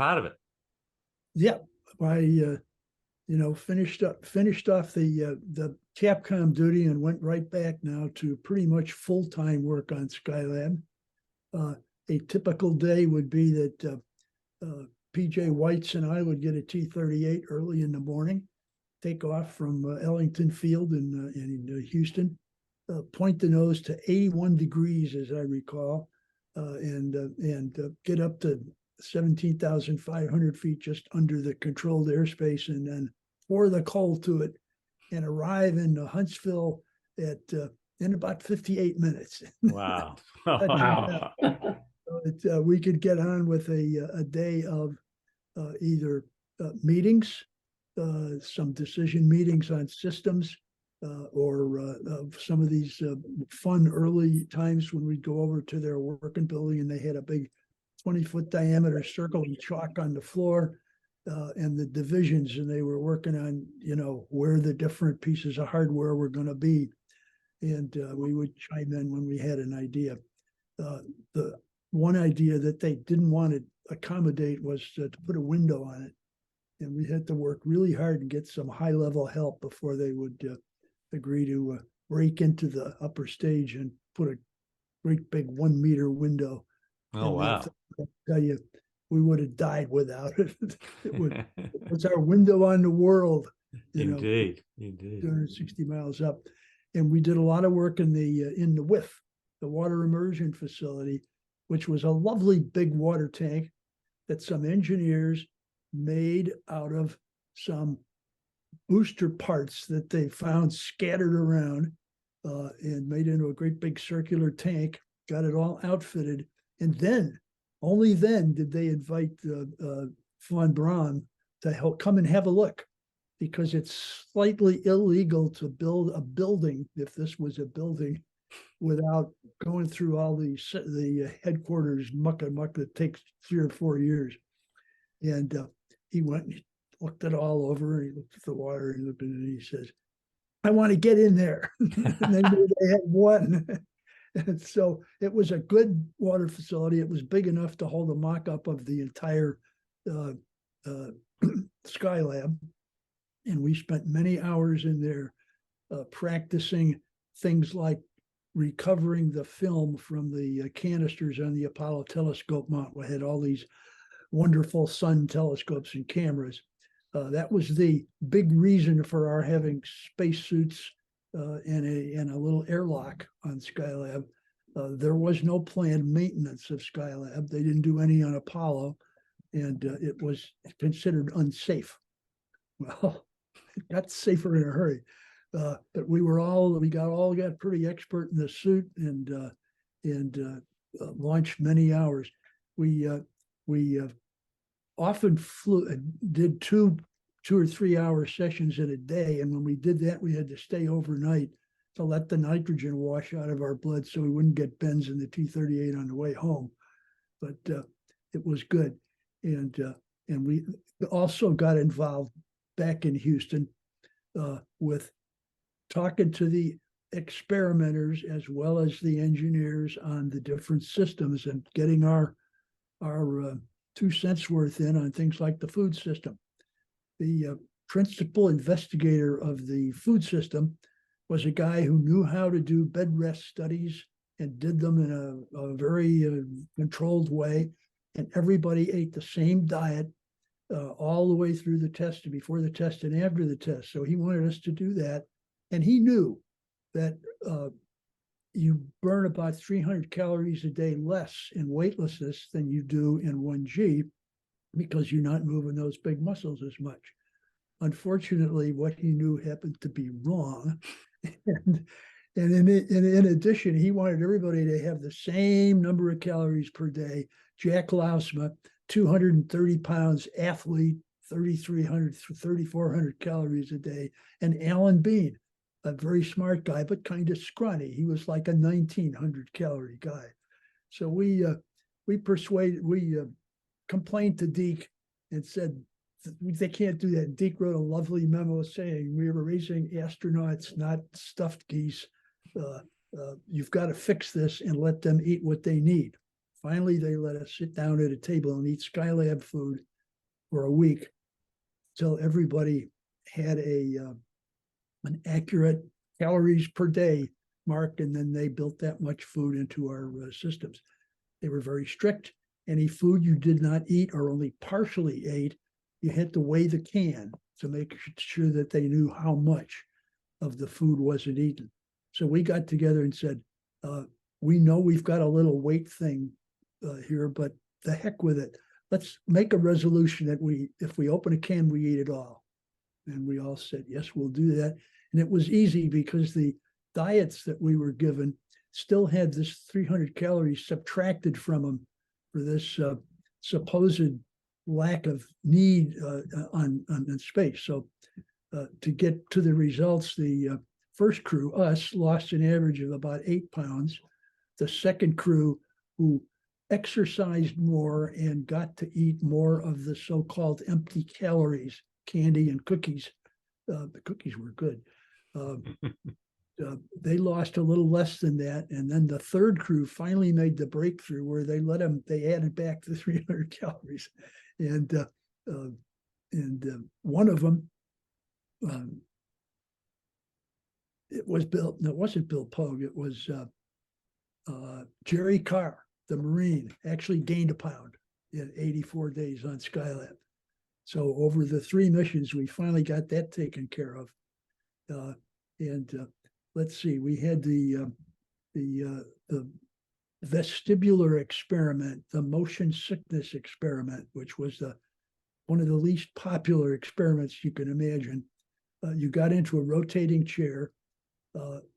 part of it. Yeah, I finished off the Capcom duty and went right back now to pretty much full-time work on Skylab. A typical day would be that PJ Whites and I would get a T-38 early in the morning, take off from Ellington Field in Houston, point the nose to 81 degrees, as I recall, and get up to 17,500 feet just under the controlled airspace, and then pour the coal to it and arrive in Huntsville in about 58 minutes. Wow. Wow. We could get on with a day of either meetings, some decision meetings on systems, or some of these fun early times when we'd go over to their working building and they had a big 20-foot diameter circle and chalk on the floor, and the divisions, and they were working on, where the different pieces of hardware were going to be. And we would chime in when we had an idea. The one idea that they didn't want to accommodate was to put a window on it. And we had to work really hard and get some high-level help before they would agree to break into the upper stage and put a great big 1-meter window. Oh, wow. I'll tell you, we would have died without it. It was our window on the world. Indeed. 260 miles up. And we did a lot of work in the WIF, the water immersion facility, which was a lovely big water tank that some engineers made out of some booster parts that they found scattered around, and made into a great big circular tank, got it all outfitted. And then, only then did they invite von Braun to come and have a look, because it's slightly illegal to build a building, if this was a building, without going through all the headquarters muck that takes 3 or 4 years. And he went and he looked it all over, and he looked at the water, and he looked at it, and he says, "I want to get in there." And they knew they had one. And so it was a good water facility. It was big enough to hold a mock-up of the entire Skylab. And we spent many hours in there practicing things like recovering the film from the canisters on the Apollo telescope mount. We had all these wonderful sun telescopes and cameras. That was the big reason for our having spacesuits and a little airlock on Skylab. There was no planned maintenance of Skylab. They didn't do any on Apollo, and it was considered unsafe. Well, it got safer in a hurry. But we got pretty expert in the suit and launched many hours. We often did two or 3 hour sessions in a day, and when we did that, we had to stay overnight to let the nitrogen wash out of our blood so we wouldn't get bends in the T-38 on the way home. But it was good, and we also got involved back in Houston with talking to the experimenters as well as the engineers on the different systems and getting our 2 cents worth in on things like the food system. The principal investigator of the food system was a guy who knew how to do bed rest studies and did them in a very controlled way. And everybody ate the same diet all the way through the test, and before the test and after the test. So he wanted us to do that. And he knew that you burn about 300 calories a day less in weightlessness than you do in 1G, because you're not moving those big muscles as much. Unfortunately, what he knew happened to be wrong. And in addition, he wanted everybody to have the same number of calories per day. Jack Lausma, 230 pounds, athlete, 3,300, 3,400 calories a day. And Alan Bean, a very smart guy, but kind of scrawny. He was like a 1,900 calorie guy. So we complained to Deke and said, they can't do that. Deke wrote a lovely memo saying, we were raising astronauts, not stuffed geese. You've got to fix this and let them eat what they need. Finally, they let us sit down at a table and eat Skylab food for a week till everybody had an accurate calories per day mark, and then they built that much food into our systems. They were very strict. Any food you did not eat or only partially ate, you had to weigh the can to make sure that they knew how much of the food wasn't eaten. So we got together and said, we know we've got a little weight thing here, but the heck with it. Let's make a resolution that if we open a can, we eat it all. And we all said, yes, we'll do that. And it was easy because the diets that we were given still had this 300 calories subtracted from them for this supposed lack of need on space. So to get to the results, the first crew, us, lost an average of about 8 pounds. The second crew, who exercised more and got to eat more of the so-called empty calories, candy and cookies. The cookies were good. They lost a little less than that. And then the third crew finally made the breakthrough where they added back the 300 calories. And one of them, it wasn't Bill Pogue, it was Jerry Carr, the Marine, actually gained a pound in 84 days on Skylab. So over the 3 missions, we finally got that taken care of. Let's see, we had the vestibular experiment, the motion sickness experiment, which was one of the least popular experiments you can imagine. You got into a rotating chair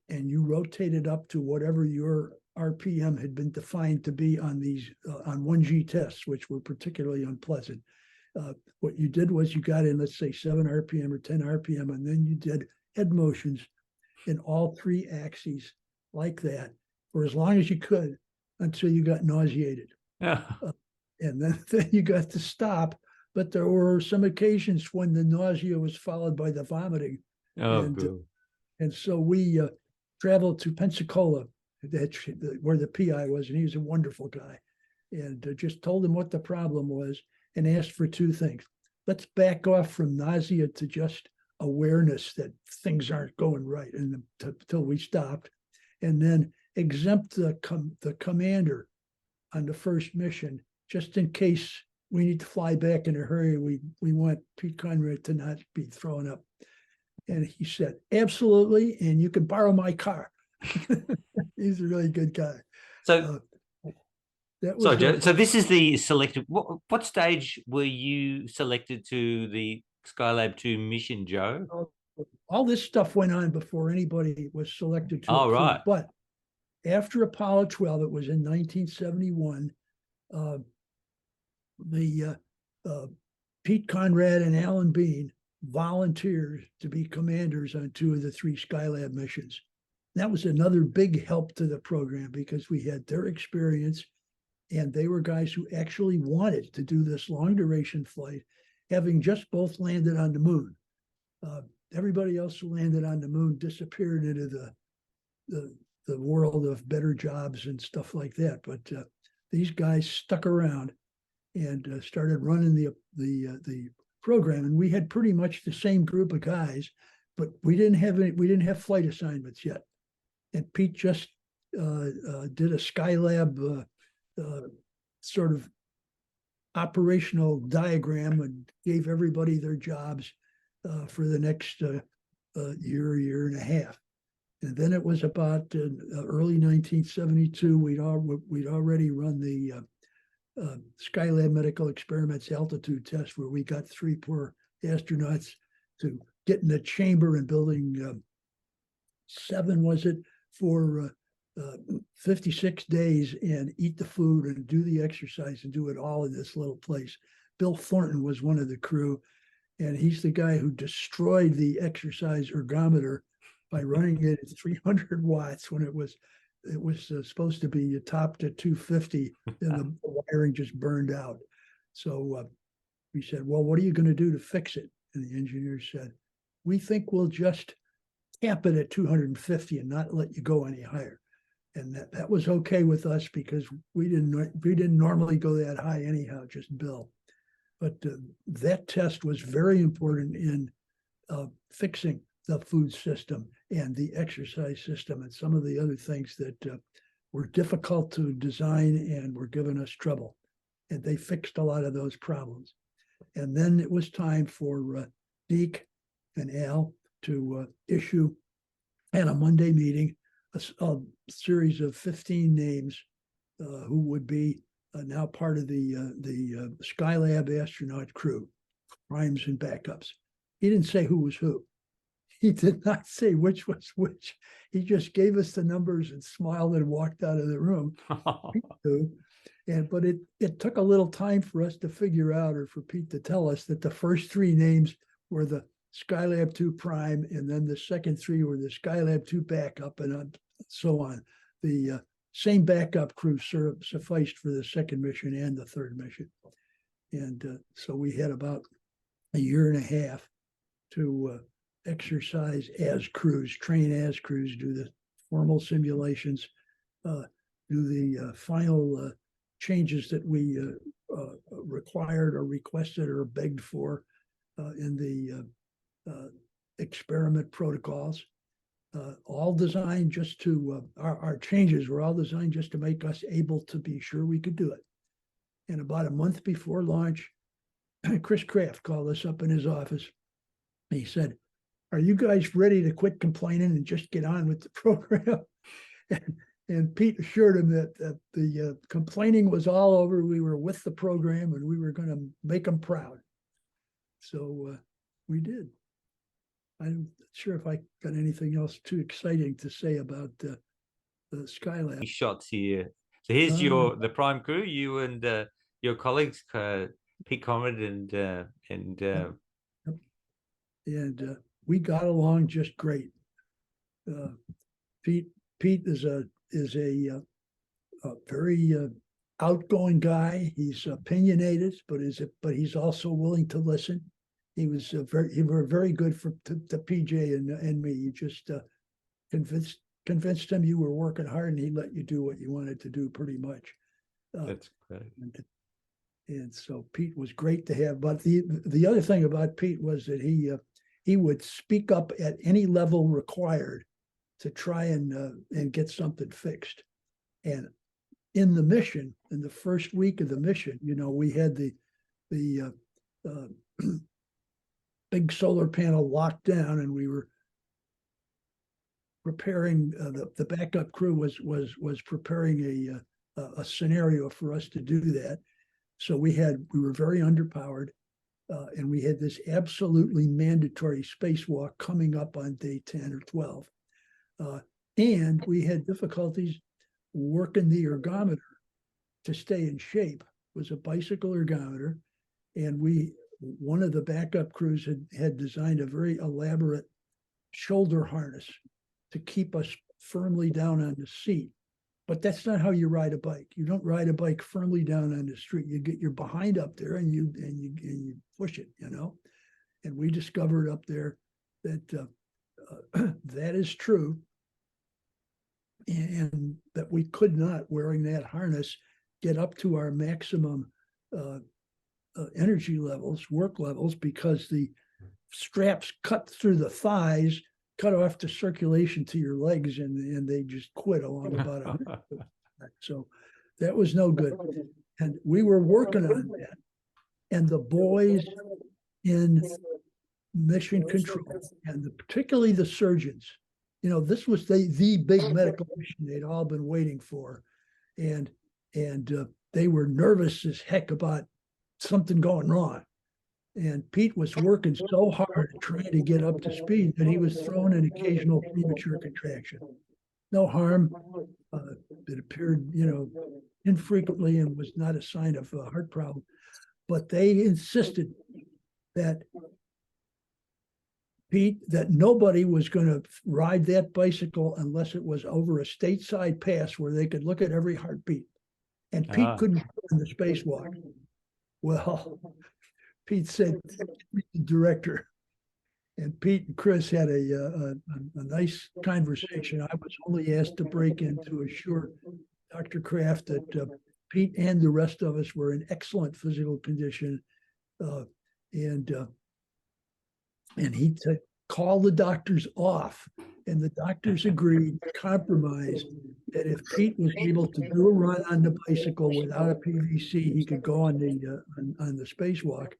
and you rotated up to whatever your RPM had been defined to be on these on 1G tests, which were particularly unpleasant. What you did was you got in, let's say 7 RPM or 10 RPM, and then you did head motions in all 3 axes like that for as long as you could until you got nauseated. Yeah. And then you got to stop. But there were some occasions when the nausea was followed by the vomiting. Oh, good. And so we traveled to Pensacola, where the PI was, and he was a wonderful guy, and just told him what the problem was and asked for 2 things. Let's back off from nausea to just awareness that things aren't going right until we stopped, and then exempt the commander on the first mission, just in case we need to fly back in a hurry. We want Pete Conrad to not be thrown up. And he said, absolutely, and you can borrow my car. He's a really good guy. So, Sorry, Joe, so this is the selected. What stage were you selected to the Skylab 2 mission, Joe? All this stuff went on before anybody was selected to Oh, right. But after Apollo 12, it was in 1971, Pete Conrad and Alan Bean volunteered to be commanders on 2 of the 3 Skylab missions. That was another big help to the program because we had their experience, and they were guys who actually wanted to do this long duration flight, having just both landed on the moon. Everybody else who landed on the moon disappeared into the world of better jobs and stuff like that. But these guys stuck around and started running the program, and we had pretty much the same group of guys, but we didn't have flight assignments yet. And Pete just did a Skylab sort of operational diagram and gave everybody their jobs for the next year and a half. And then it was about early 1972. We'd already run the Skylab medical experiments altitude test, where we got 3 poor astronauts to get in the chamber and building 7, was it, for 56 days and eat the food and do the exercise and do it all in this little place. Bill Thornton was one of the crew, and he's the guy who destroyed the exercise ergometer by running it at 300 watts when it was supposed to be topped at 250, and the wiring just burned out. So we said, well, what are you going to do to fix it? And the engineer said, we think we'll just cap it at 250 and not let you go any higher. And that was okay with us because we didn't normally go that high anyhow, just Bill. that test was very important in fixing the food system and the exercise system and some of the other things that were difficult to design and were giving us trouble. And they fixed a lot of those problems. And then it was time for Deke and Al to issue at a Monday meeting a series of 15 names who would be now part of the Skylab astronaut crew, primes and backups. He didn't say who was who. He did not say which was which. He just gave us the numbers and smiled and walked out of the room. But it took a little time for us to figure out, or for Pete to tell us, that the first three names were the Skylab 2 prime, and then the second three were the Skylab 2 backup, and so on. The same backup crew sufficed for the second mission and the third mission. And so we had about a year and a half to exercise as crews, train as crews, do the formal simulations, do the final changes that we required or requested or begged for in the experiment protocols, all designed just to, our changes were all designed just to make us able to be sure we could do it. And about a month before launch, Chris Kraft called us up in his office. He said, "Are you guys ready to quit complaining and just get on with the program?" And Pete assured him that the complaining was all over. We were with the program and we were going to make them proud. So we did. I'm not sure if I got anything else too exciting to say about the Skylab. Shots here. So here's the prime crew, you and your colleagues, Pete Conrad and we got along just great. Pete is a very outgoing guy. He's opinionated, but he's also willing to listen. He was very good to PJ and me. You just convinced him you were working hard, and he let you do what you wanted to do, pretty much. That's great. And so Pete was great to have. But the other thing about Pete was that he would speak up at any level required to try and get something fixed. And in the mission, in the first week of the mission, we had the big solar panel locked down, and we were preparing. The backup crew was preparing a scenario for us to do that. So we were very underpowered, and we had this absolutely mandatory spacewalk coming up on day 10 or 12. And we had difficulties working the ergometer to stay in shape. It was a bicycle ergometer, and one of the backup crews had designed a very elaborate shoulder harness to keep us firmly down on the seat. But that's not how you ride a bike. You don't ride a bike firmly down on the street. You get your behind up there and you push it, And we discovered up there that that is true, and that we could not, wearing that harness, get up to our maximum energy levels, work levels, because the straps cut through the thighs, cut off the circulation to your legs, and they just quit along about 100. So that was no good. And we were working on that. And the boys in mission control, and particularly the surgeons, this was the big medical mission they'd all been waiting for. And they were nervous as heck about something going wrong. And Pete was working so hard trying to get up to speed that he was throwing an occasional premature contraction. No harm. It appeared, infrequently, and was not a sign of a heart problem. But they insisted that that nobody was going to ride that bicycle unless it was over a stateside pass where they could look at every heartbeat. And Pete couldn't go in the spacewalk. Well, Pete said, "Meet the director." And Pete and Chris had a nice conversation. I was only asked to break in to assure Dr. Kraft that Pete and the rest of us were in excellent physical condition. uh, and uh, and he said, call the doctors off. And the doctors agreed, compromised, that if Pete was able to do a run on the bicycle without a PVC, he could go on the spacewalk.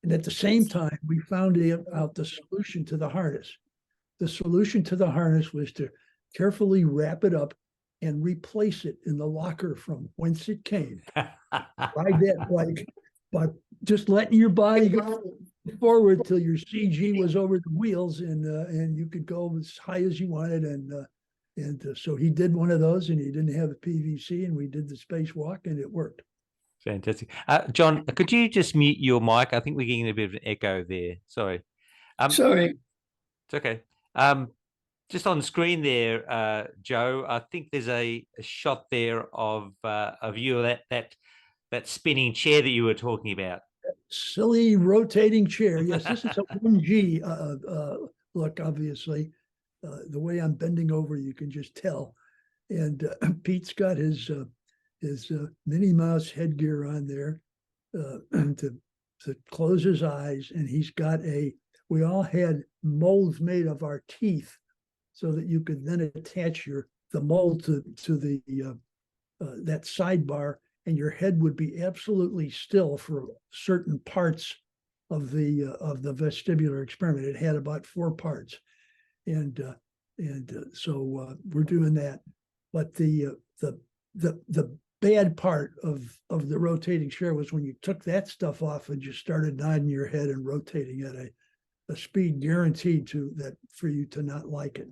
And at the same time, we found out the solution to the harness. The solution to the harness was to carefully wrap it up and replace it in the locker from whence it came. Ride that bike, but just letting your body go forward till your CG was over the wheels, and you could go as high as you wanted. And so he did one of those, and he didn't have a PVC, and we did the spacewalk, and it worked. Fantastic. John, could you just mute your mic? I think we're getting a bit of an echo there. Sorry. Sorry. It's okay. Just on the screen there, Joe, I think there's a shot there of you, that spinning chair that you were talking about. Silly rotating chair. Yes, this is a 1G look, obviously. The way I'm bending over, you can just tell. And Pete's got his Minnie Mouse headgear on there to close his eyes. And he's got we all had molds made of our teeth so that you could then attach the mold to that sidebar, and your head would be absolutely still for certain parts of the vestibular experiment. It had about 4 parts, and so we're doing that. But the bad part of the rotating chair was when you took that stuff off and just started nodding your head and rotating at a speed guaranteed for you to not like it.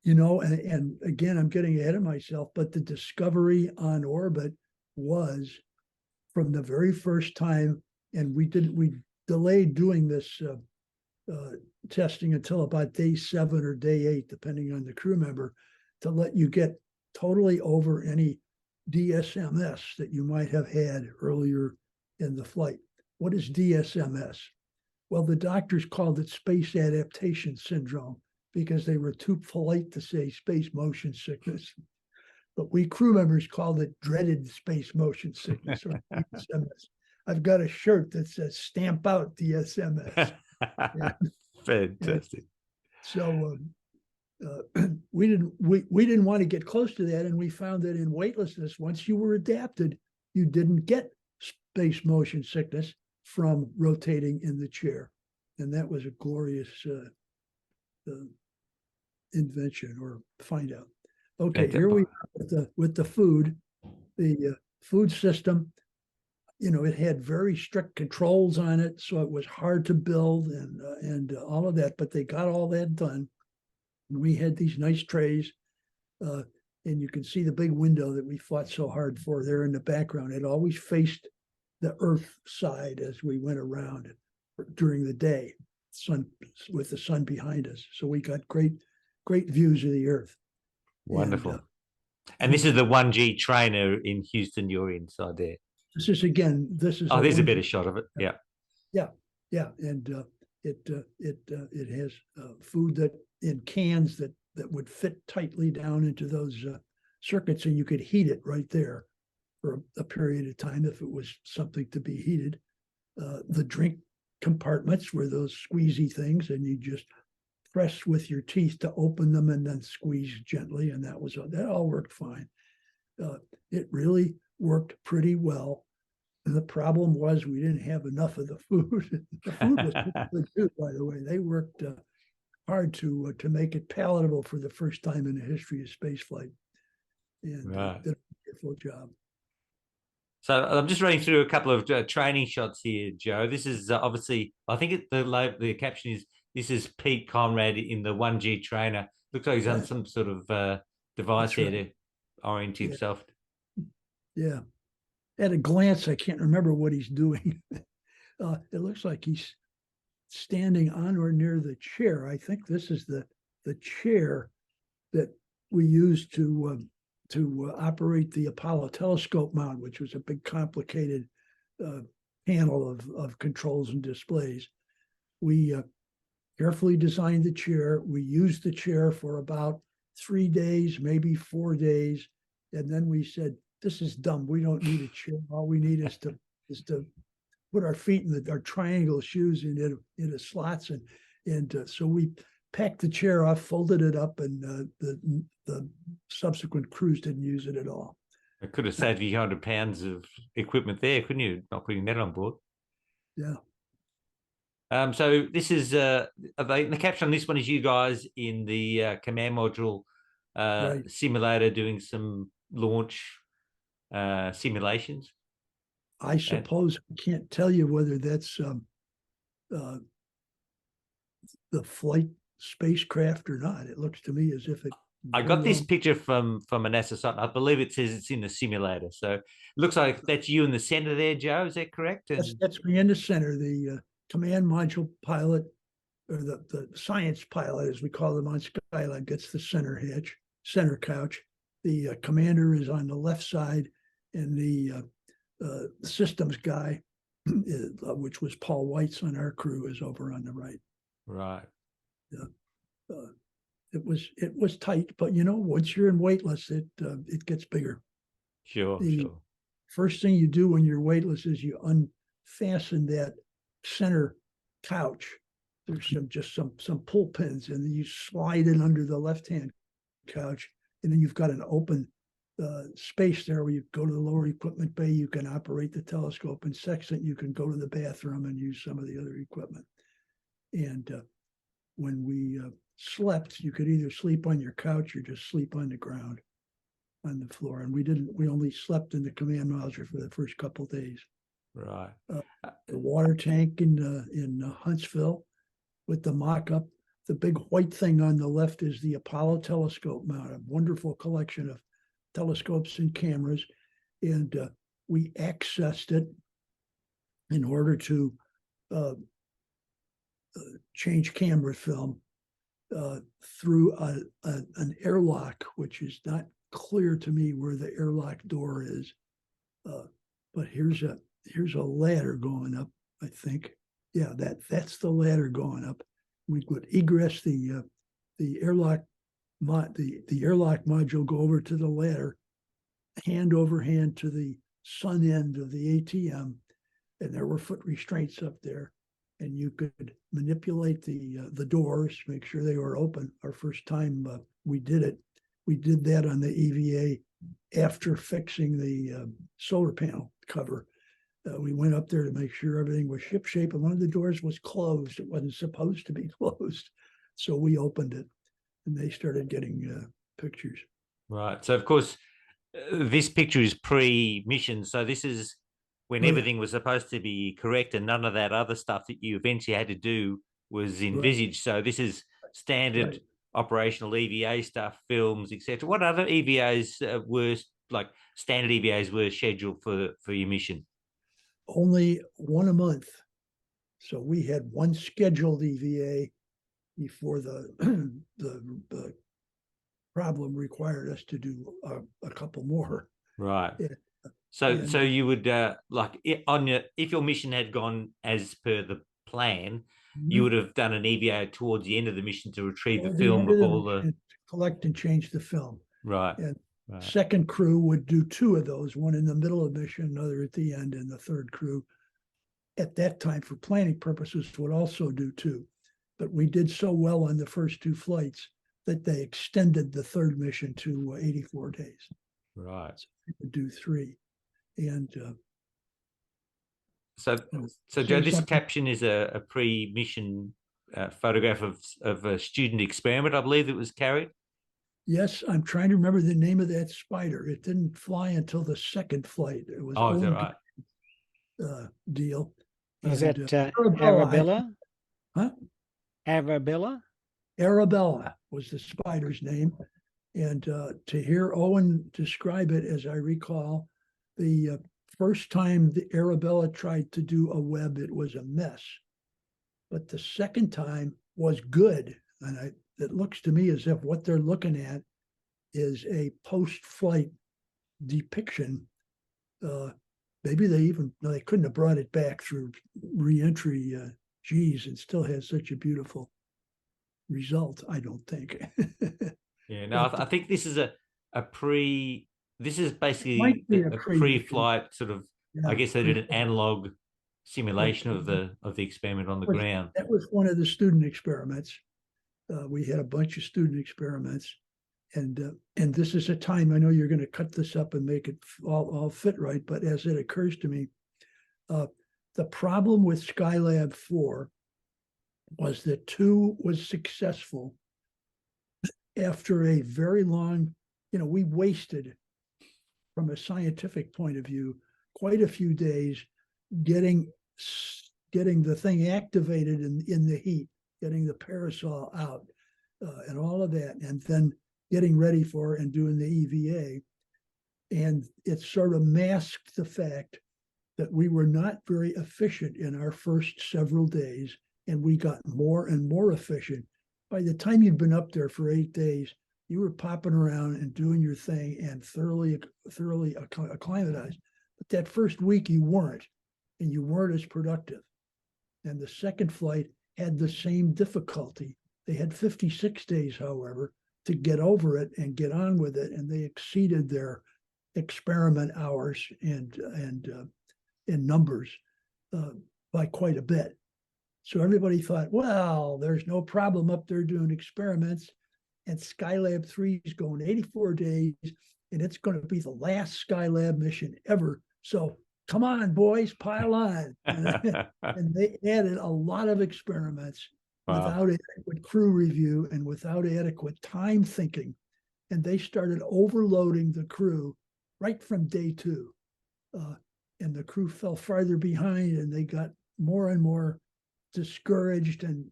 And again, I'm getting ahead of myself, but the discovery on orbit was from the very first time, and we delayed doing this testing until about day 7 or day 8, depending on the crew member, to let you get totally over any DSMS that you might have had earlier in the flight. What is DSMS? Well, the doctors called it space adaptation syndrome because they were too polite to say space motion sickness. But we crew members called it dreaded space motion sickness, or DSMS. I've got a shirt that says stamp out DSMS. Fantastic. So we didn't want to get close to that, and we found that in weightlessness, once you were adapted, you didn't get space motion sickness from rotating in the chair, and that was a glorious invention or find out. Okay, here we are with the food. The food system, it had very strict controls on it, so it was hard to build and all of that. But they got all that done. And we had these nice trays, and you can see the big window that we fought so hard for there in the background. It always faced the Earth side as we went around during the day, with the sun behind us. So we got great views of the Earth. Wonderful. And this is the 1G trainer in Houston. You're inside there. This is there's a better shot of it. Yeah. And it has food that in cans that would fit tightly down into those circuits, and you could heat it right there for a period of time if it was something to be heated. The drink compartments were those squeezy things, and you just press with your teeth to open them and then squeeze gently, and that all worked fine. It really worked pretty well. And the problem was we didn't have enough of the food. The food was good too, by the way. They worked hard to make it palatable for the first time in the history of spaceflight, and did a wonderful job. So I'm just running through a couple of training shots here, Joe. This is obviously, I think the caption is, this is Pete Conrad in the 1G trainer. Looks like he's on some sort of device here to orient himself. Yeah. At a glance, I can't remember what he's doing. It looks like he's standing on or near the chair. I think this is the chair that we used to operate the Apollo telescope mount, which was a big, complicated panel of controls and displays. We carefully designed the chair. We used the chair for about 3 days, maybe 4 days, and then we said, "This is dumb. We don't need a chair. All we need is to put our feet in our triangle shoes into the slots, and so we packed the chair off, folded it up, and the subsequent crews didn't use it at all. It could have saved you 100 pounds of equipment there, couldn't you? Not putting that on board. Yeah. So this is the caption on this one is you guys in the command module Right. simulator doing some launch simulations. I suppose I can't tell you whether that's the flight spacecraft or not. It looks to me as if it. I got this picture from a NASA site. I believe it says it's in the simulator. So it looks like that's you in the center there, Joe. Is that correct? That's me in the center. The command module pilot, or the science pilot, as we call them on Skylab, gets the center couch. The commander is on the left side, and the systems guy, which was Paul White's on our crew, is over on the right. Right. Yeah. It was tight, but once you're in weightless, it gets bigger. Sure. First thing you do when you're weightless is you unfasten that center couch. There's some pull pins, and then you slide it under the left-hand couch, and then you've got an open space there where you go to the lower equipment bay. You can operate the telescope, and second, you can go to the bathroom and use some of the other equipment. And when we slept, you could either sleep on your couch or just sleep on the ground, on the floor. And we only slept in the command module for the first couple of days. Right. The water tank in Huntsville with the mock-up. The big white thing on the left is the Apollo telescope mount, a wonderful collection of telescopes and cameras. And we accessed it in order to change camera film through an airlock, which is not clear to me where the airlock door is. But here's a ladder going up, I think. Yeah, that's the ladder going up. We would egress the airlock the airlock module, go over to the ladder, hand over hand to the sun end of the ATM, and there were foot restraints up there, and you could manipulate the doors, make sure they were open. Our first time we did it, we did that on the EVA after fixing the solar panel cover. We went up there to make sure everything was shipshape, and one of the doors was closed. It wasn't supposed to be closed. So we opened it, and they started getting pictures. Right. So, of course, this picture is pre-mission. So this is when everything was supposed to be correct, and none of that other stuff that you eventually had to do was envisaged. So this is standard operational EVA stuff, films, etc. What other EVAs were, like standard EVAs, were scheduled for your mission? Only one a month. So we had one scheduled EVA before the problem required us to do a couple more. Right. So you would if your mission had gone as per the plan, you would have done an EVA towards the end of the mission to retrieve the film of all the collect and change the film. Right. And second crew would do two of those, one in the middle of the mission, another at the end, and the third crew at that time for planning purposes would also do two. But we did so well on the first two flights that they extended the third mission to 84 days. Right. So we could do three. And so Joe, this caption is a pre-mission photograph of a student experiment, I believe, that was carried. Yes, I'm trying to remember the name of that spider. It didn't fly until the second flight. It was is that right? Deal. Was that Arabella? Huh? Arabella? Arabella was the spider's name. And to hear Owen describe it, as I recall, the first time the Arabella tried to do a web, it was a mess. But the second time was good. And it looks to me as if what they're looking at is a post-flight depiction. Maybe they couldn't have brought it back through re-entry G's and still has such a beautiful result, I don't think. Yeah, no, I think this is this is basically a pre-flight sort of, I guess they did an analog simulation of the experiment on the ground. That was one of the student experiments. We had a bunch of student experiments, and this is a time, I know you're going to cut this up and make it all fit right, but as it occurs to me, the problem with Skylab 4 was that 2 was successful after a very long, we wasted, from a scientific point of view, quite a few days getting the thing activated in the heat, getting the parasol out, and all of that, and then getting ready for and doing the EVA. And it sort of masked the fact that we were not very efficient in our first several days, and we got more and more efficient. By the time you'd been up there for 8 days, you were popping around and doing your thing and thoroughly acclimatized. But that first week you weren't, and you weren't as productive. And the second flight had the same difficulty. They had 56 days, however, to get over it and get on with it, and they exceeded their experiment hours and in numbers by quite a bit. So everybody thought, well, there's no problem up there doing experiments, and Skylab 3 is going 84 days, and it's going to be the last Skylab mission ever. So come on, boys, pile on. And they added a lot of experiments without adequate crew review and without adequate time thinking. And they started overloading the crew right from day 2. And the crew fell farther behind, and they got more and more discouraged and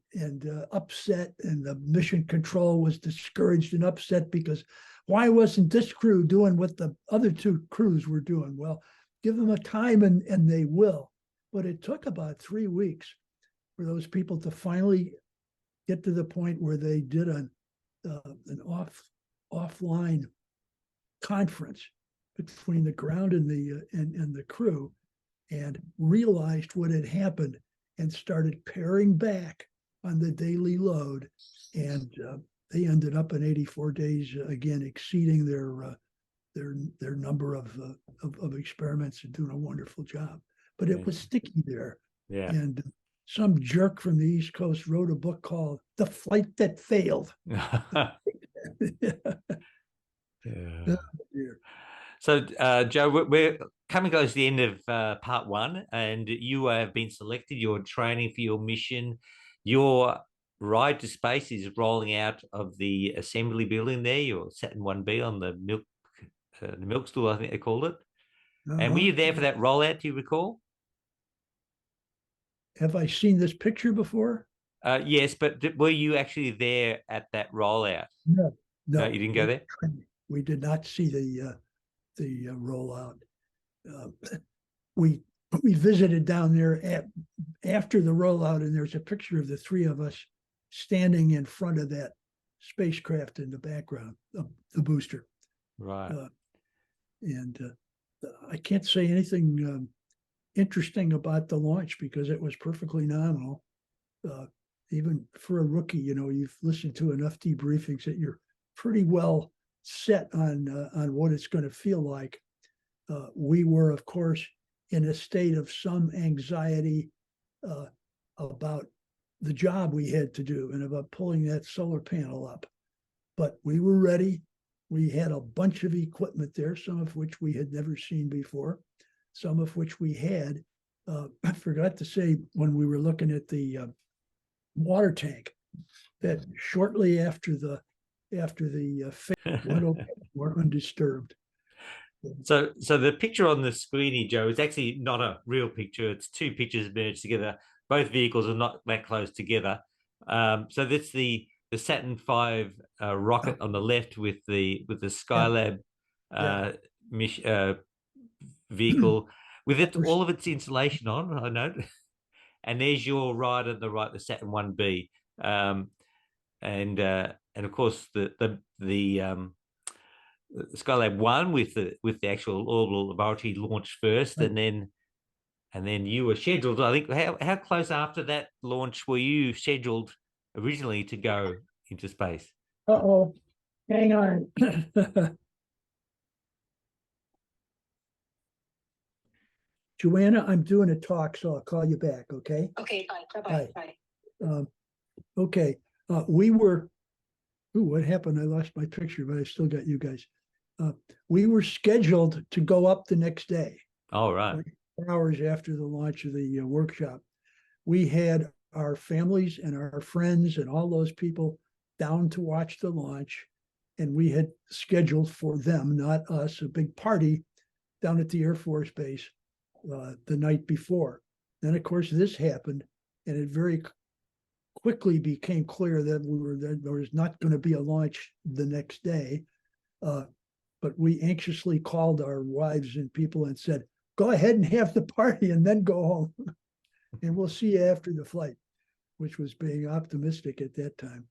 upset, and the mission control was discouraged and upset because why wasn't this crew doing what the other 2 crews were doing? Well, give them a time and they will. But it took about 3 weeks for those people to finally get to the point where they did an offline conference between the ground and the crew, and realized what had happened and started paring back on the daily load. And they ended up in 84 days, again, exceeding their number of experiments and doing a wonderful job. But it was sticky there. Yeah. And some jerk from the East Coast wrote a book called The Flight That Failed. Yeah. Oh, dear. So, Joe, we're coming close to the end of part 1, and you have been selected. You're training for your mission. Your ride to space is rolling out of the assembly building there. You're Saturn 1B on the milk stool, I think they called it. And were you there for that rollout? Do you recall? Have I seen this picture before? Yes, but were you actually there at that rollout? No, You didn't go there. We did not see the rollout. We visited down there after the rollout, and there's a picture of the 3 of us standing in front of that spacecraft in the background, the booster. Right. And I can't say anything interesting about the launch because it was perfectly nominal. Even for a rookie, you've listened to enough debriefings that you're pretty well set on what it's going to feel like. We were, of course, in a state of some anxiety about the job we had to do and about pulling that solar panel up. But we were ready. We had a bunch of equipment there, some of which we had never seen before, some of which we had. I forgot to say when we were looking at the water tank that shortly after the went over, were undisturbed. So the picture on the screen here, Joe, is actually not a real picture. It's 2 pictures merged together. Both vehicles are not that close together. So that's the Saturn V rocket on the left with the Skylab vehicle with all of its insulation on, I know. And there's your ride on the right, the Saturn 1B. And of course the Skylab 1 with the actual orbital laboratory launched first, right. and then you were scheduled. I think how close after that launch were you scheduled originally to go into space? Hang on. Joanna, I'm doing a talk, so I'll call you back, okay? Okay, fine. Bye-bye. Bye. Bye. Okay, we were, ooh, what happened? I lost my picture, but I still got you guys. We were scheduled to go up the next day, All right. 24 hours after the launch of the workshop. We had our families and our friends and all those people down to watch the launch. And we had scheduled for them, not us, a big party down at the Air Force Base the night before. Then, of course, this happened, and it very quickly became clear that there was not going to be a launch the next day. But we anxiously called our wives and people and said, go ahead and have the party and then go home. And we'll see you after the flight, which was being optimistic at that time.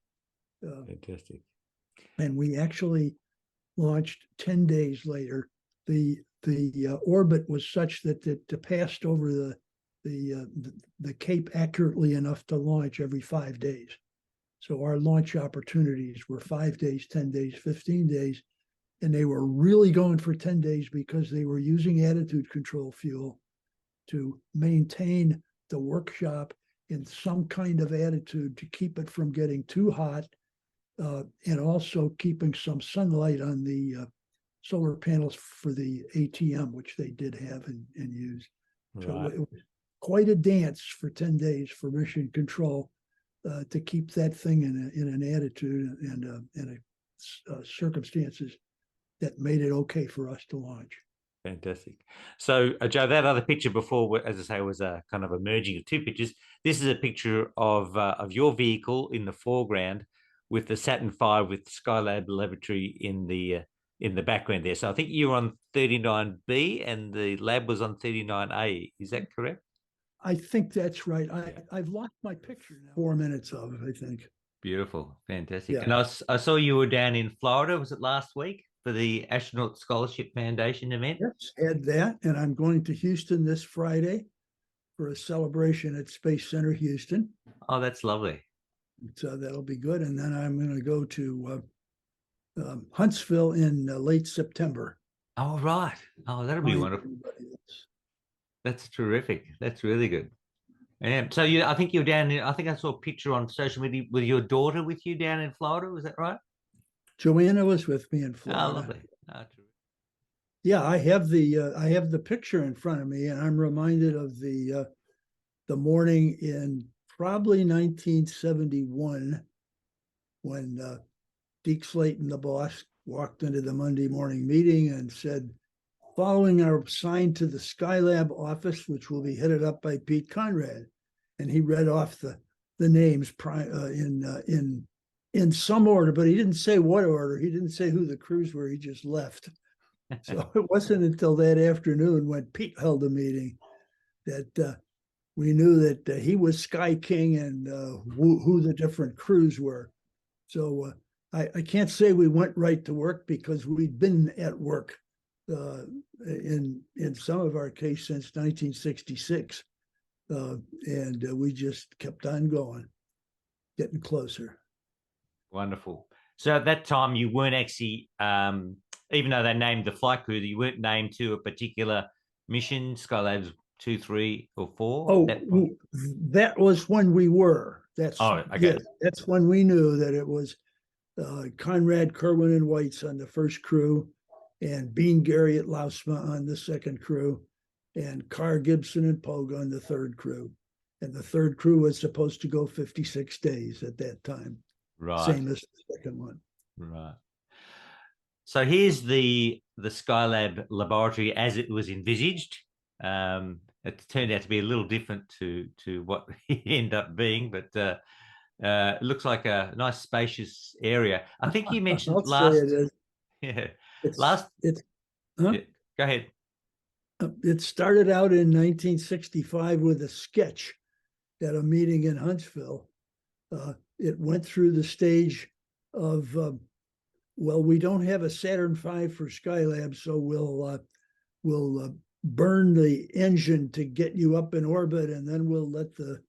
Fantastic. And we actually launched 10 days later. The orbit was such that it passed over the Cape accurately enough to launch every 5 days. So our launch opportunities were 5 days, 10 days, 15 days. And they were really going for 10 days because they were using attitude control fuel to maintain the workshop in some kind of attitude to keep it from getting too hot, and also keeping some sunlight on the solar panels for the ATM, which they did have and use. Right. So it was quite a dance for 10 days for mission control to keep that thing in an attitude and circumstances that made it okay for us to launch. Fantastic. So, Joe, that other picture before, as I say, was a kind of a merging of two pictures. This is a picture of your vehicle in the foreground with the Saturn V with Skylab laboratory in the background there. So I think you were on 39B and the lab was on 39A. Is that correct? I think that's right. I've lost my picture now. 4 minutes of it, I think. Beautiful. Fantastic. Yeah. And I saw you were down in Florida. Was it last week for the Astronaut Scholarship Foundation event? Yes, had that. And I'm going to Houston this Friday for a celebration at Space Center Houston. Oh, that's lovely. So that'll be good. And then I'm going to go to Huntsville in late September. Oh, right. Oh, that'll be wonderful. That's terrific. That's really good. So I think you're down in, I think I saw a picture on social media with your daughter with you down in Florida. Was that right? Joanna was with me in Florida. Oh, lovely. Oh, yeah, I have the picture in front of me, and I'm reminded of the morning in probably 1971 when Deke Slayton, the boss, walked into the Monday morning meeting and said, following our assign to the Skylab office, which will be headed up by Pete Conrad. And he read off the names in some order, but he didn't say what order. He didn't say who the crews were. He just left. So it wasn't until that afternoon when Pete held a meeting that we knew that he was Sky King and who the different crews were. So I can't say we went right to work because we'd been at work in some of our case since 1966. And we just kept on going, getting closer. wonderful. So at that time, you weren't actually, even though they named the flight crew, you weren't named to a particular mission, Skylab's 2, 3, or 4? Oh, that was when we were. That's okay. Yeah, that's when we knew that it was Conrad, Kerwin, and Weitz on the first crew, and Bean, Gary at Lausma on the second crew, and Carr, Gibson, and Pogue on the third crew. And the third crew was supposed to go 56 days at that time. Right. Same as the second one. Right. So here's the Skylab laboratory as it was envisaged. It turned out to be a little different to what it ended up being, but it looks like a nice spacious area. I think you mentioned last. It is. Yeah. Huh? Yeah, go ahead. It started out in 1965 with a sketch at a meeting in Huntsville. It went through the stage of, well, we don't have a Saturn V for Skylab, so we'll burn the engine to get you up in orbit, and then we'll let the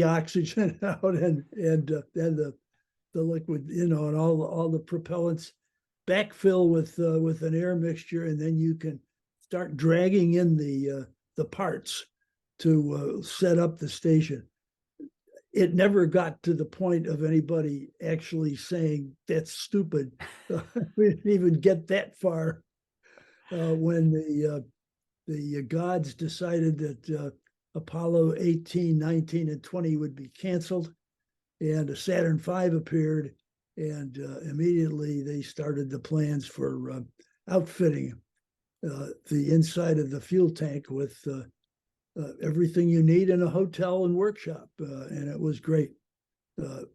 oxygen out and the liquid, and all the propellants backfill with an air mixture, and then you can start dragging in the parts to set up the station. It never got to the point of anybody actually saying that's stupid. We didn't even get that far when the gods decided that Apollo 18, 19, and 20 would be canceled, and a Saturn V appeared, and immediately they started the plans for outfitting the inside of the fuel tank with everything you need in a hotel and workshop, and it was great. The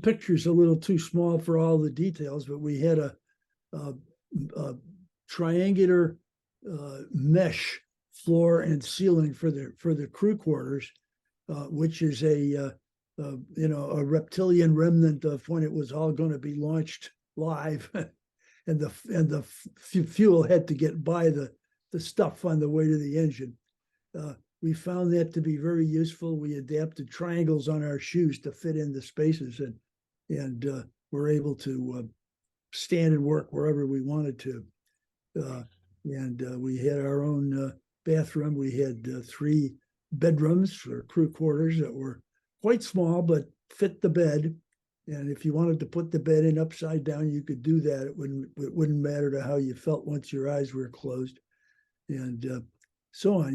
picture's a little too small for all the details, but we had a triangular mesh floor and ceiling for the crew quarters, which is a reptilian remnant of when it was all going to be launched live, and the fuel had to get by the stuff on the way to the engine. We found that to be very useful. We adapted triangles on our shoes to fit in the spaces, and we're able to stand and work wherever we wanted to. And we had our own bathroom. We had 3 bedrooms for crew quarters that were quite small, but fit the bed. And if you wanted to put the bed in upside down, you could do that. It wouldn't matter to how you felt once your eyes were closed, and so on.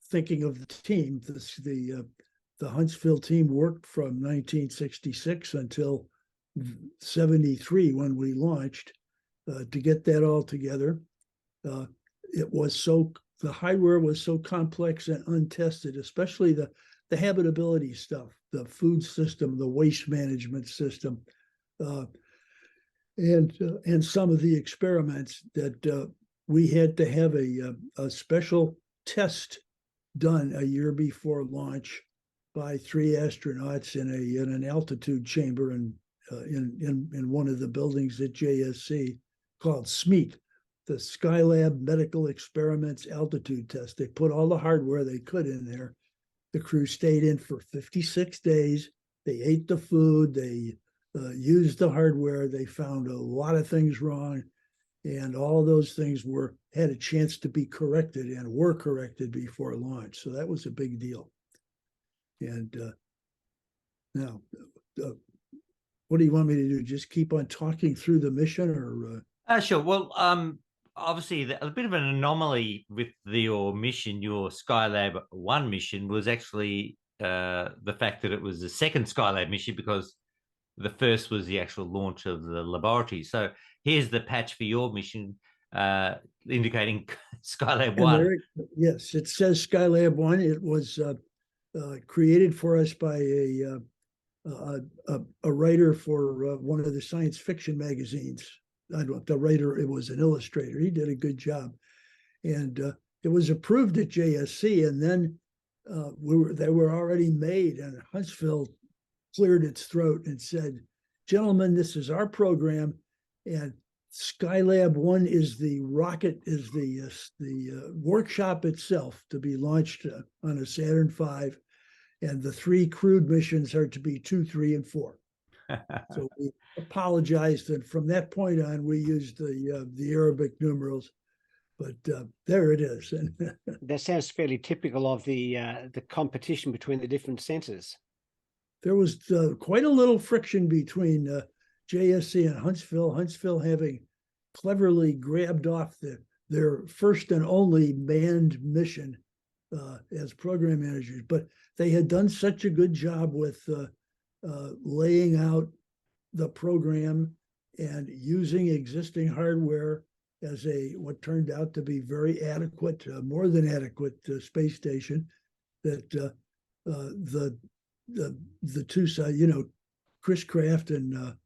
Thinking of the team, the Huntsville team worked from 1966 until 73 when we launched to get that all together. The hardware was so complex and untested, especially the habitability stuff, the food system, the waste management system, and some of the experiments that we had to have a special test done a year before launch by 3 astronauts in an altitude chamber in one of the buildings at JSC called SMEAT, the Skylab Medical Experiments Altitude Test. They put all the hardware they could in there. The crew stayed in for 56 days. They ate the food. They used the hardware. They found a lot of things wrong, and all those things had a chance to be corrected and were corrected before launch. So that was a big deal. And now, what do you want me to do? Just keep on talking through the mission, or? Sure. Well, obviously, a bit of an anomaly with your mission, your Skylab 1 mission, was actually the fact that it was the second Skylab mission, because the first was the actual launch of the laboratory. So here's the patch for your mission, indicating Skylab 1. Yes, it says Skylab 1. It was created for us by a writer for one of the science fiction magazines. The writer, it was an illustrator. He did a good job. And it was approved at JSC, and then they were already made, and Huntsville cleared its throat and said, "Gentlemen, this is our program, and Skylab 1 is the rocket, is the workshop itself to be launched on a Saturn V, and the 3 crewed missions are to be 2, 3, and 4. So we apologized, and from that point on, we used the Arabic numerals. But there it is. And that sounds fairly typical of the competition between the different centers. There was quite a little friction between JSC and Huntsville. Huntsville having cleverly grabbed off their first and only manned mission as program managers, but they had done such a good job with laying out the program and using existing hardware as what turned out to be very adequate, more than adequate space station, that the two sides, Chris Kraft and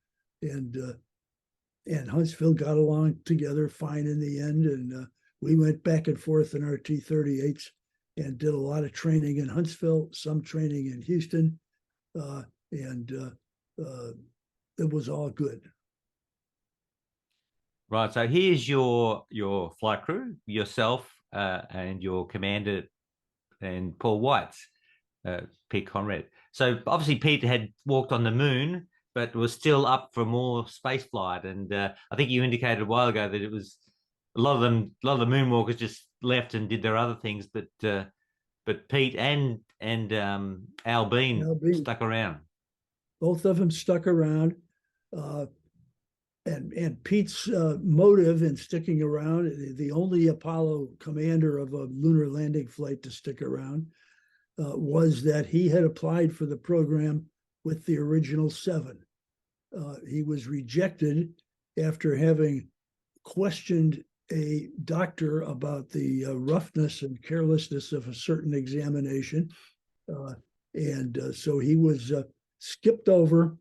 Huntsville got along together fine in the end, and we went back and forth in our T-38s and did a lot of training in Huntsville, some training in Houston, and it was all good. Right. So here's your flight crew, yourself and your commander and Paul Whites. Pete Conrad. So obviously Pete had walked on the moon, but was still up for more space flight. And I think you indicated a while ago that it was a lot of the moonwalkers just left and did their other things, but Pete and Al Bean stuck around. Both of them stuck around. And Pete's motive in sticking around, the only Apollo commander of a lunar landing flight to stick around, was that he had applied for the program with the original 7. He was rejected after having questioned a doctor about the roughness and carelessness of a certain examination. So he was skipped over.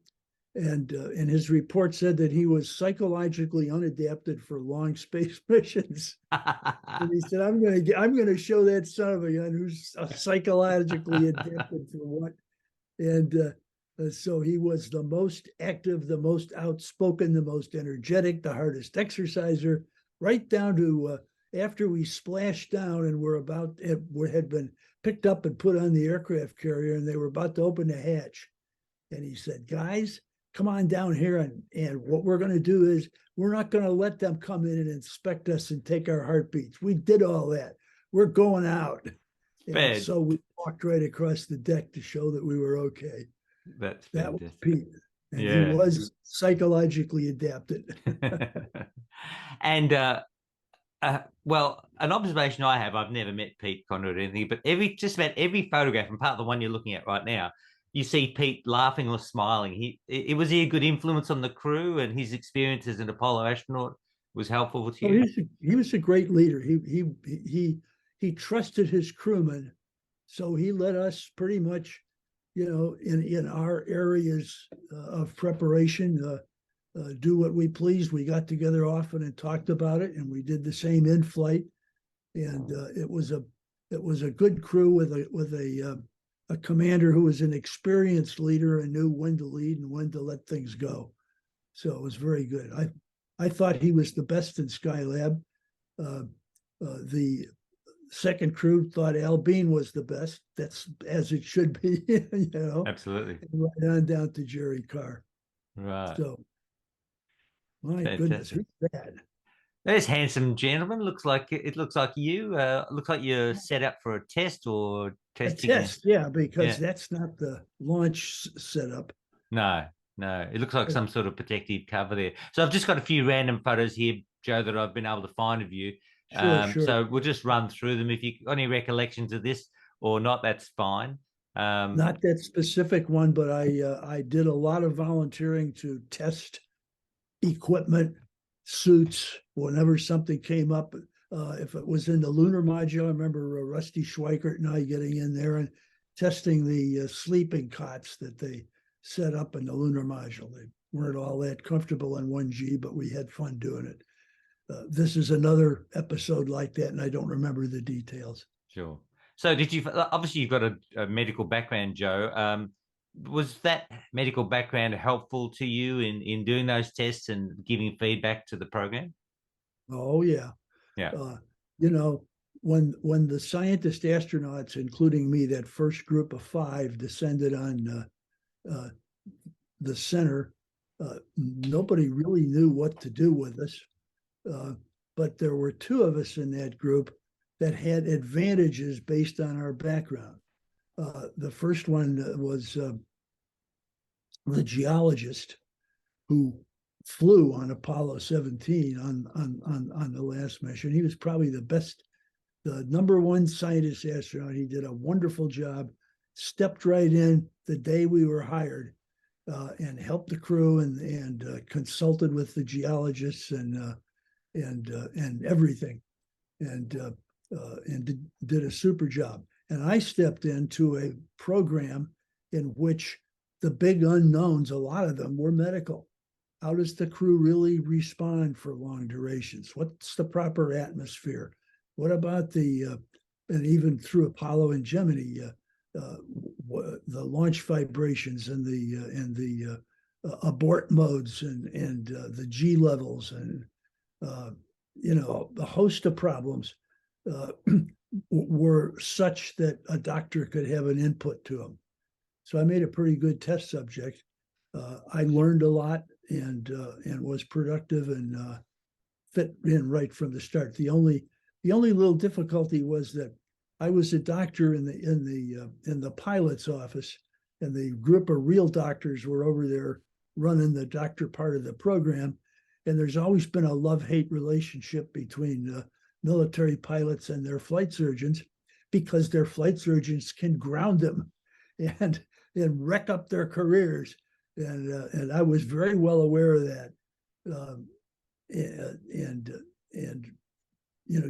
And his report said that he was psychologically unadapted for long space missions. And he said, "I'm going to show that son of a gun who's psychologically adapted for what." And so he was the most active, the most outspoken, the most energetic, the hardest exerciser, right down to after we splashed down and had been picked up and put on the aircraft carrier, and they were about to open the hatch. And he said, "Guys, come on down here, and what we're going to do is we're not going to let them come in and inspect us and take our heartbeats. We did all that. We're going out." And so we walked right across the deck to show that we were okay. That was Pete. And he was psychologically adapted. And well, an observation I have, I've never met Pete Conrad or anything, but just about every photograph, and part of the one you're looking at right now, you see Pete laughing or smiling. Was he a good influence on the crew, and his experience as an Apollo astronaut was helpful with you? He was a great leader. He trusted his crewmen, so he let us pretty much, in our areas of preparation, do what we pleased. We got together often and talked about it, and we did the same in flight. And it was a good crew with a commander who was an experienced leader and knew when to lead and when to let things go. So it was very good. I thought he was the best in Skylab. The second crew thought Al Bean was the best. That's as it should be, Absolutely. And right on down to Jerry Carr. Right. So, my goodness, who's that? There's handsome gentleman. Looks like you. Looks like you're set up for a test or testing. A test, yeah, because that's not the launch setup. No. It looks like some sort of protective cover there. So I've just got a few random photos here, Joe, that I've been able to find of you. Sure. So we'll just run through them. If you got any recollections of this or not, that's fine. Not that specific one, but I did a lot of volunteering to test equipment, suits, whenever something came up. If it was in the lunar module, I remember Rusty Schweikert and I getting in there and testing the sleeping cots that they set up in the lunar module. They weren't all that comfortable in 1G, but we had fun doing it. This is another episode like that, and I don't remember the details. Sure. So obviously you've got a medical background, Joe. Was that medical background helpful to you in doing those tests and giving feedback to the program? Oh, yeah. Yeah. When the scientist astronauts, including me, that first group of 5 descended on the center, nobody really knew what to do with us. But there were 2 of us in that group that had advantages based on our background. The first one was the geologist who flew on Apollo 17 on the last mission. He was probably the #1 scientist astronaut. He did a wonderful job, stepped right in the day we were hired, and helped the crew and consulted with the geologists and everything, and did a super job. And I stepped into a program in which the big unknowns, a lot of them were medical. How does the crew really respond for long durations? What's the proper atmosphere? What about and even through Apollo and Gemini, the launch vibrations and the abort modes and the G levels and a host of problems. were such that a doctor could have an input to them. So I made a pretty good test subject. I learned a lot and was productive and fit in right from the start. The only little difficulty was that I was a doctor in the pilot's office, and the group of real doctors were over there running the doctor part of the program. And there's always been a love-hate relationship between military pilots and their flight surgeons, because their flight surgeons can ground them and wreck up their careers. And I was very well aware of that. And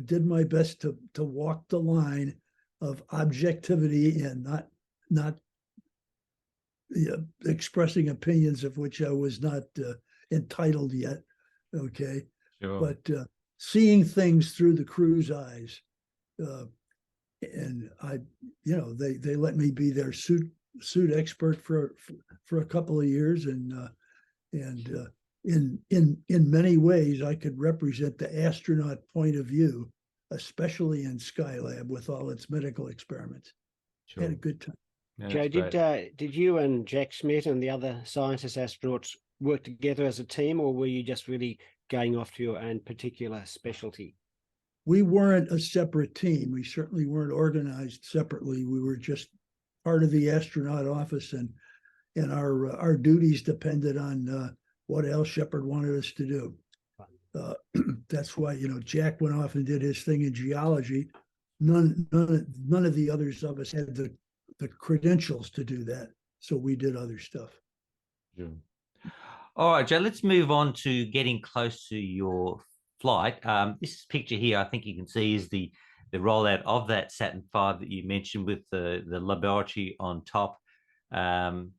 did my best to walk the line of objectivity and not expressing opinions of which I was not entitled yet. Okay. Sure. But seeing things through the crew's eyes, and they let me be their suit expert for a couple of years, and in many ways I could represent the astronaut point of view, especially in Skylab with all its medical experiments. Sure. Had a good time. Yeah, Joe, did you and Jack Schmidt and the other scientists, astronauts, work together as a team, or were you just really going off to your own particular specialty? We weren't a separate team. We certainly weren't organized separately. We were just part of the astronaut office, and our duties depended on what Al Shepard wanted us to do. That's why Jack went off and did his thing in geology. None of the others of us had the credentials to do that, so we did other stuff. Sure. All right, Joe, let's move on to getting close to your flight. This picture here, I think you can see, is the rollout of that Saturn V that you mentioned, with the laboratory on top. What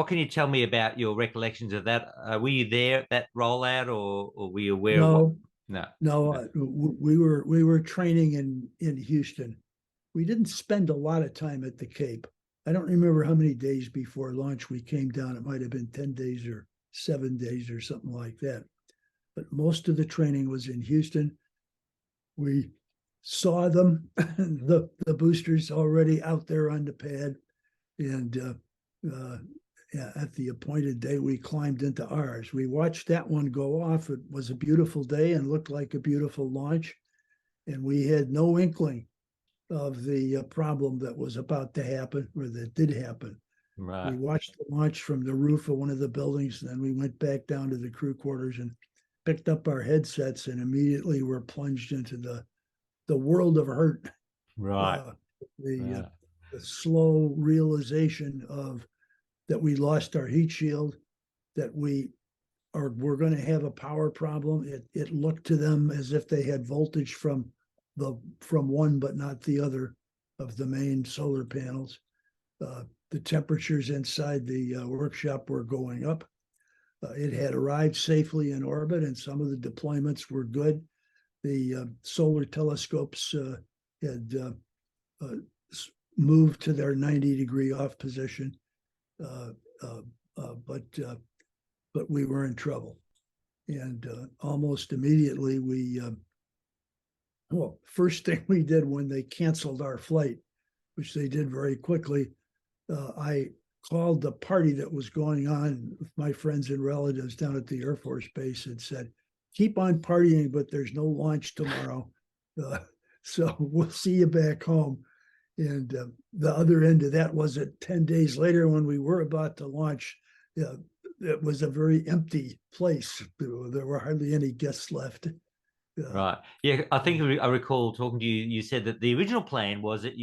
can you tell me about your recollections of that? Were you there at that rollout, or were you aware of what? No. We were training in Houston. We didn't spend a lot of time at the Cape. I don't remember how many days before launch we came down. It might have been 10 days or 7 days or something like that. But most of the training was in Houston. We saw them, the boosters already out there on the pad. And at the appointed day, we climbed into ours. We watched that one go off. It was a beautiful day and looked like a beautiful launch. And we had no inkling of the problem that was about to happen, or that did happen. Right. We watched the launch from the roof of one of the buildings, and then we went back down to the crew quarters and picked up our headsets, and immediately were plunged into the world of hurt. Right. The slow realization of that we lost our heat shield, that we're going to have a power problem. It looked to them as if they had voltage from one but not the other of the main solar panels. The temperatures inside the workshop were going up. It had arrived safely in orbit, and some of the deployments were good. The solar telescopes had moved to their 90-degree off position, but we were in trouble. And almost immediately first thing we did when they canceled our flight, which they did very quickly, I called the party that was going on with my friends and relatives down at the Air Force Base and said, keep on partying, but there's no launch tomorrow. So we'll see you back home. And the other end of that was that 10 days later, when we were about to launch, it was a very empty place. There were hardly any guests left. Right. Yeah, I think I recall talking to you. You said that the original plan was that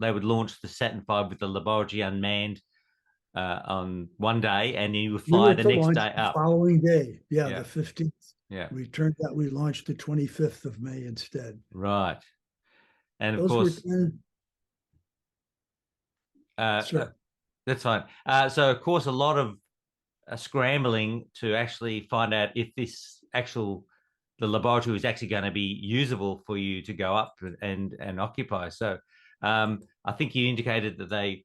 they would launch the Saturn V with the laboratory unmanned on one day, and you would fly the next day up. The following day, the 15th. Yeah. We turned out we launched the 25th of May instead. Right. And of Those course, sure. That's fine. So of course, a lot of scrambling to actually find out if the laboratory was actually going to be usable for you to go up and occupy. So I think you indicated that I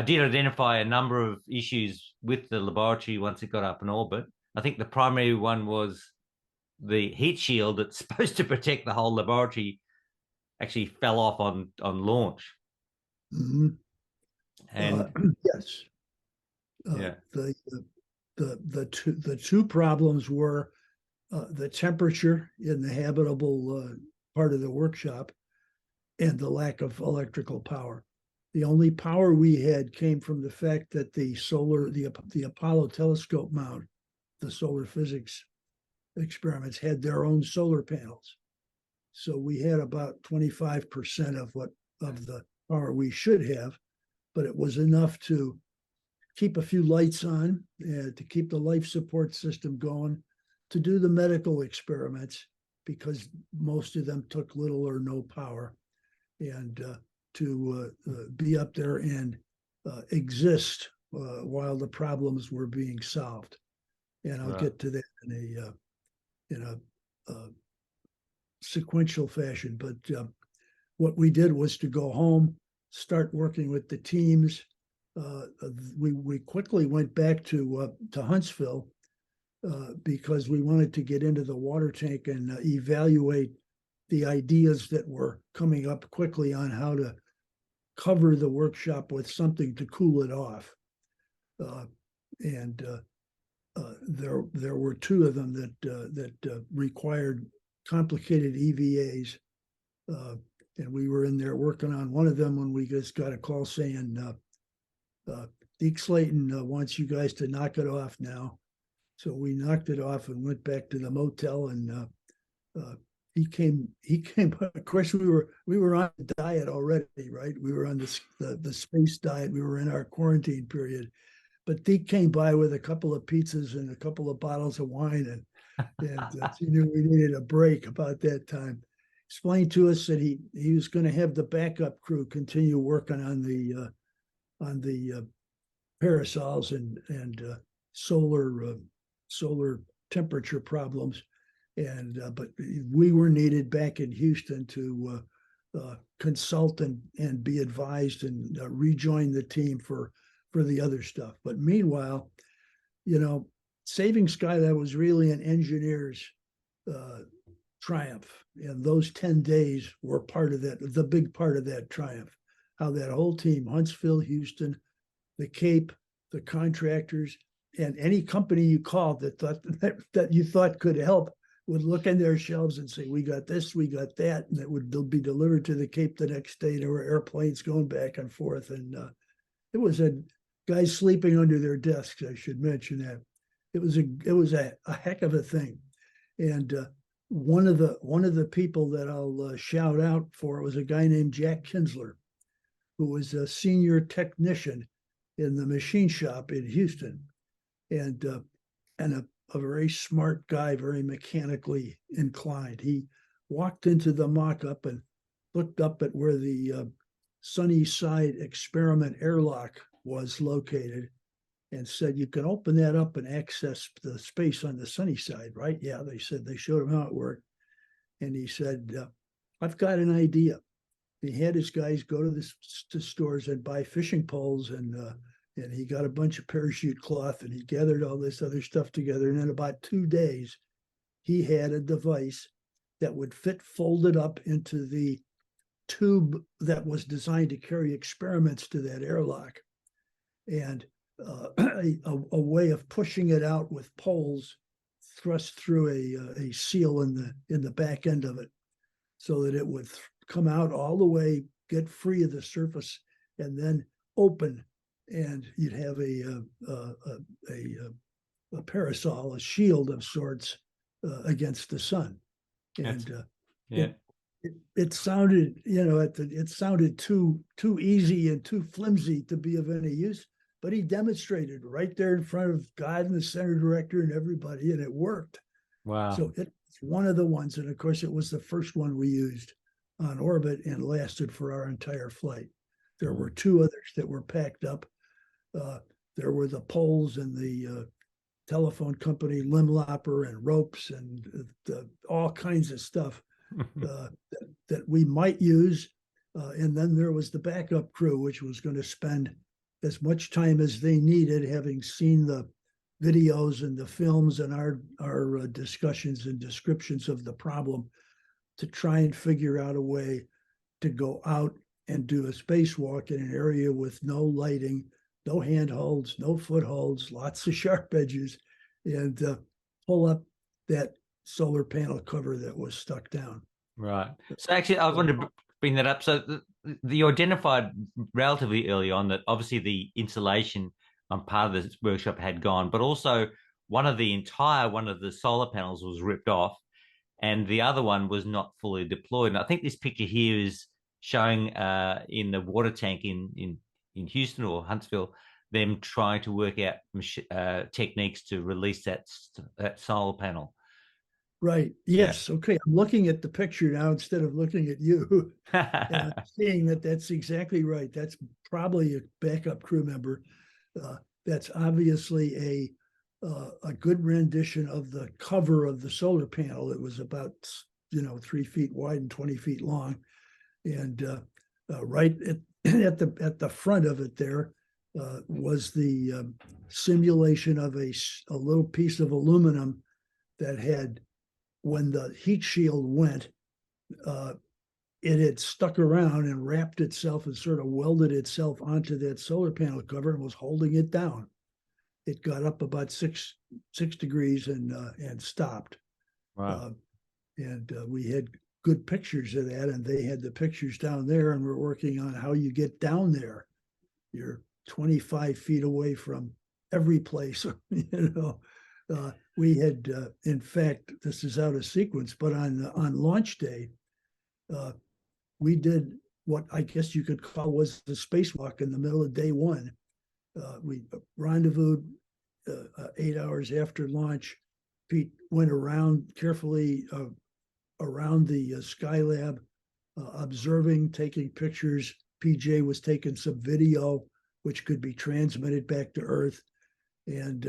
did identify a number of issues with the laboratory once it got up in orbit. I think the primary one was the heat shield that's supposed to protect the whole laboratory actually fell off on launch. Mhm. And Yes. yeah, The two problems were the temperature in the habitable part of the workshop and the lack of electrical power. The only power we had came from the fact that the Apollo telescope mount, the solar physics experiments, had their own solar panels. So we had about 25% of the power we should have, but it was enough to keep a few lights on, to keep the life support system going, to do the medical experiments, because most of them took little or no power, and to be up there and exist while the problems were being solved. And I'll get to that in a sequential fashion. But what we did was to go home, start working with the teams. We quickly went back to Huntsville because we wanted to get into the water tank and evaluate the ideas that were coming up quickly on how to cover the workshop with something to cool it off. And there were two of them that required complicated EVAs. And we were in there working on one of them when we just got a call saying, Deke Slayton wants you guys to knock it off now. So we knocked it off and went back to the motel, and he came. Of course, we were on a diet already, right? We were on the space diet. We were in our quarantine period, but Deke came by with a couple of pizzas and a couple of bottles of wine, and he knew we needed a break about that time. Explained to us that he was going to have the backup crew continue working on the parasols and solar temperature problems, and but we were needed back in Houston to consult and be advised and rejoin the team for the other stuff. But meanwhile, saving Skylab was really an engineer's triumph, and those 10 days were part of that, the big part of that triumph. How that whole team, Huntsville, Houston, the Cape, the contractors, and any company you called that you thought could help would look in their shelves and say, we got this, we got that, and it would be delivered to the Cape the next day. There were airplanes going back and forth, and it was a guys sleeping under their desks. I should mention that. It was a heck of a thing, and one of the people that I'll shout out for was a guy named Jack Kinsler, who was a senior technician in the machine shop in Houston, and a very smart guy, very mechanically inclined. He walked into the mock-up and looked up at where the Sunnyside experiment airlock was located and said, you can open that up and access the space on the Sunnyside, right? Yeah, they said. They showed him how it worked. And he said, I've got an idea. He had his guys go to the stores and buy fishing poles, and he got a bunch of parachute cloth, and he gathered all this other stuff together. And in about 2 days, he had a device that would fit folded up into the tube that was designed to carry experiments to that airlock, and a way of pushing it out with poles thrust through a seal in the back end of it, so that it would come out all the way, get free of the surface, and then open, and you'd have a parasol, a shield of sorts against the sun. And it sounded, it sounded too easy and too flimsy to be of any use, but he demonstrated right there in front of God and the center director and everybody, and it worked. wow. So it's one of the ones, and of course it was the first one we used on orbit and lasted for our entire flight. There were two others that were packed up. There were the poles and the telephone company limb lopper and ropes and all kinds of stuff that we might use. And then there was the backup crew, which was going to spend as much time as they needed, having seen the videos and the films and our discussions and descriptions of the problem to try and figure out a way to go out and do a spacewalk in an area with no lighting, no handholds, no footholds, lots of sharp edges, and pull up that solar panel cover that was stuck down. Right. So actually, I wanted to bring that up. So you identified relatively early on that obviously the insulation on part of the workshop had gone, but also one of the solar panels was ripped off, and the other one was not fully deployed. And I think this picture here is showing in the water tank in Houston or Huntsville, them trying to work out techniques to release that solar panel. Right. Yes. Yeah. Okay. I'm looking at the picture now instead of looking at you. And I'm seeing that that's exactly right. That's probably a backup crew member. That's obviously a good rendition of the cover of the solar panel. It was about 3 feet wide and 20 feet long, and right at the front of it there was the simulation of a little piece of aluminum that had, when the heat shield went, it had stuck around and wrapped itself and sort of welded itself onto that solar panel cover and was holding it down. It got up about six degrees and stopped. Wow. And we had good pictures of that, and they had the pictures down there, and we're working on how you get down there. You're 25 feet away from every place, we had, in fact, this is out of sequence, but on launch day, we did what I guess you could call was the spacewalk in the middle of day one. We rendezvoused 8 hours after launch. Pete went around carefully around the Skylab, observing, taking pictures. PJ was taking some video, which could be transmitted back to Earth, and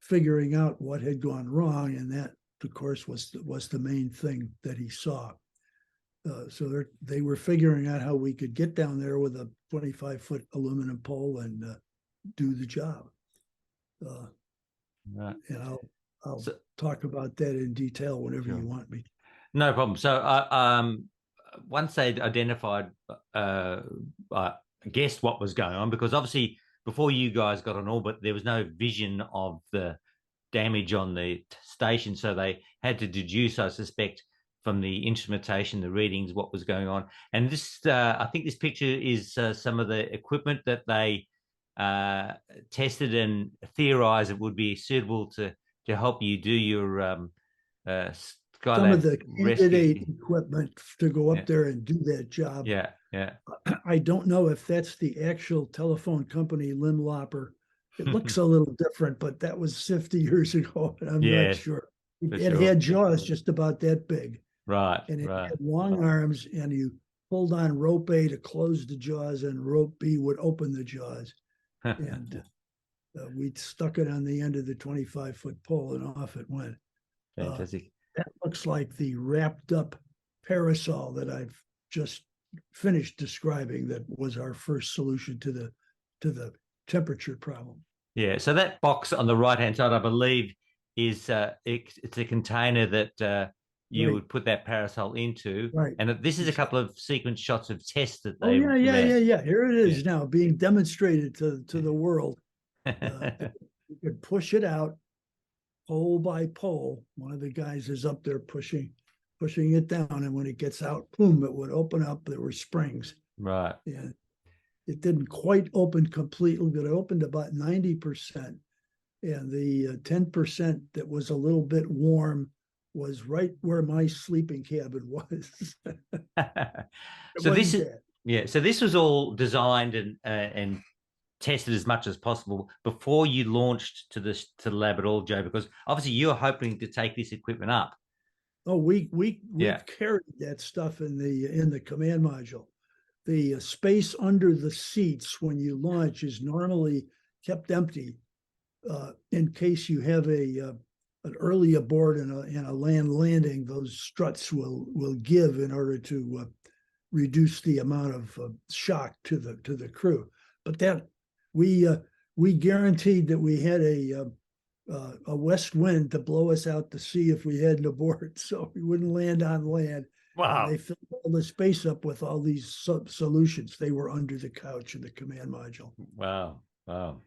figuring out what had gone wrong. And that, of course, was the main thing that he saw. So they were figuring out how we could get down there with a 25-foot aluminum pole and do the job. Right. And I'll talk about that in detail whenever you want me. No problem. So once they'd identified, guessed what was going on, because obviously before you guys got on orbit, there was no vision of the damage on the station. So they had to deduce, I suspect, from the instrumentation, the readings, what was going on. And this, I think this picture is some of the equipment that they tested and theorized it would be suitable to help you do your Skylab some of the candidate rescue equipment to go up there and do that job. Yeah. I don't know if that's the actual telephone company, Limlopper. It looks a little different, but that was 50 years ago, and I'm not sure. It had jaws just about that big. Right. And it had long arms, and you pulled on rope A to close the jaws, and rope B would open the jaws. And we stuck it on the end of the 25-foot pole, and off it went. Fantastic. That looks like the wrapped up parasol that I've just finished describing. That was our first solution to the temperature problem. Yeah. So that box on the right-hand side, I believe, is it's a container that you would put that parasol into. Right. And this is a couple of sequence shots of tests that they. Yeah. Here it is now being demonstrated to the world. You could push it out pole by pole. One of the guys is up there pushing it down, and when it gets out, boom, it would open up. There were springs. Right. And it didn't quite open completely, but it opened about 90%. And the 10% that was a little bit warm was right where my sleeping cabin was. So this was all designed and tested as much as possible before you launched to the lab at all, Joe, because obviously you're hoping to take this equipment up. Oh, we carried that stuff in the command module. The space under the seats when you launch is normally kept empty in case you have an early abort and a land landing. Those struts will give in order to reduce the amount of shock to the crew. But that we guaranteed that we had a a west wind to blow us out to sea if we hadn't aboard, so we wouldn't land on land. Wow. And they filled all the space up with all these solutions. They were under the couch in the command module. Wow. Wow.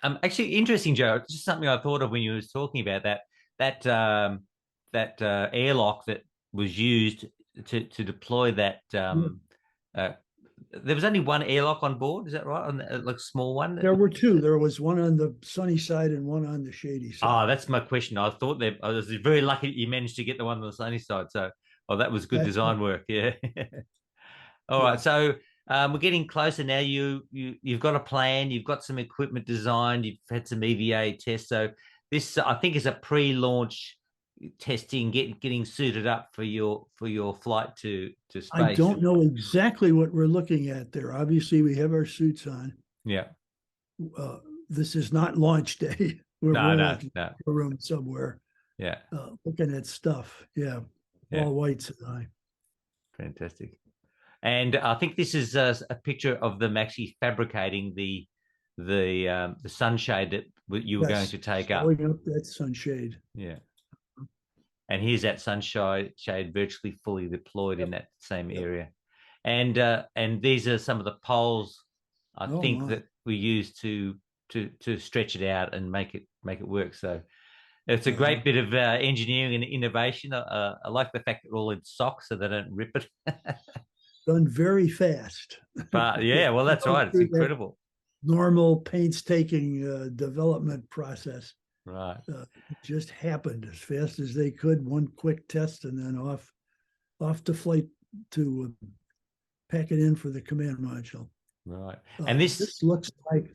Actually, interesting, Joe. It's just something I thought of when you was talking about that airlock that was used to deploy that. There was only one airlock on board. Is that right? On the, like small one. There were two. There was one on the sunny side and one on the shady side. Oh, that's my question. I thought that I was very lucky you managed to get the one on the sunny side. So, oh, that was good design work. Yeah. All right. So we're getting closer now. You've got a plan. You've got some equipment designed. You've had some EVA tests. So this, I think, is a pre-launch testing, getting suited up for your flight to space. I don't know exactly what we're looking at there. Obviously, we have our suits on. Yeah. This is not launch day. No. A room somewhere. Yeah. Looking at stuff. Yeah. All whites and I. Fantastic. And I think this is a picture of them actually fabricating the sunshade that you were going to take up. Up that sunshade. Yeah. And here's that sunshade virtually fully deployed in that same area. And these are some of the poles I think that we use to stretch it out and make it work. So it's a great bit of engineering and innovation. I like the fact that they're all in socks so they don't rip it. Done very fast. But yeah, well, that's right. It's incredible. Normal painstaking development process. Right. It just happened as fast as they could. One quick test and then off to flight to pack it in for the command module. Right. And this looks like.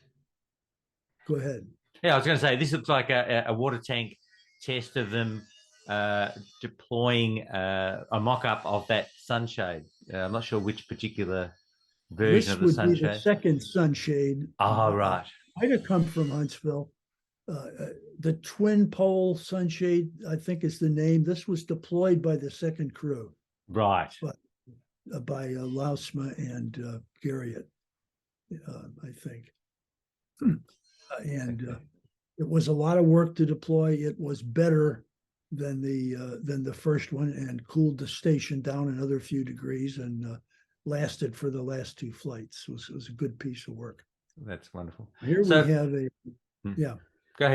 Go ahead. Yeah, I was going to say this looks like a water tank test of them deploying a mock-up of that sunshade. I'm not sure which particular version of the sunshade. This would be the second sunshade. Oh, right. Might have come from Huntsville. The twin pole sunshade, I think is the name. This was deployed by the second crew. Right. But, by Lausma and Garriott, I think. And it was a lot of work to deploy. It was better than the first one and cooled the station down another few degrees and lasted for the last two flights. It was a good piece of work. That's wonderful. Here we have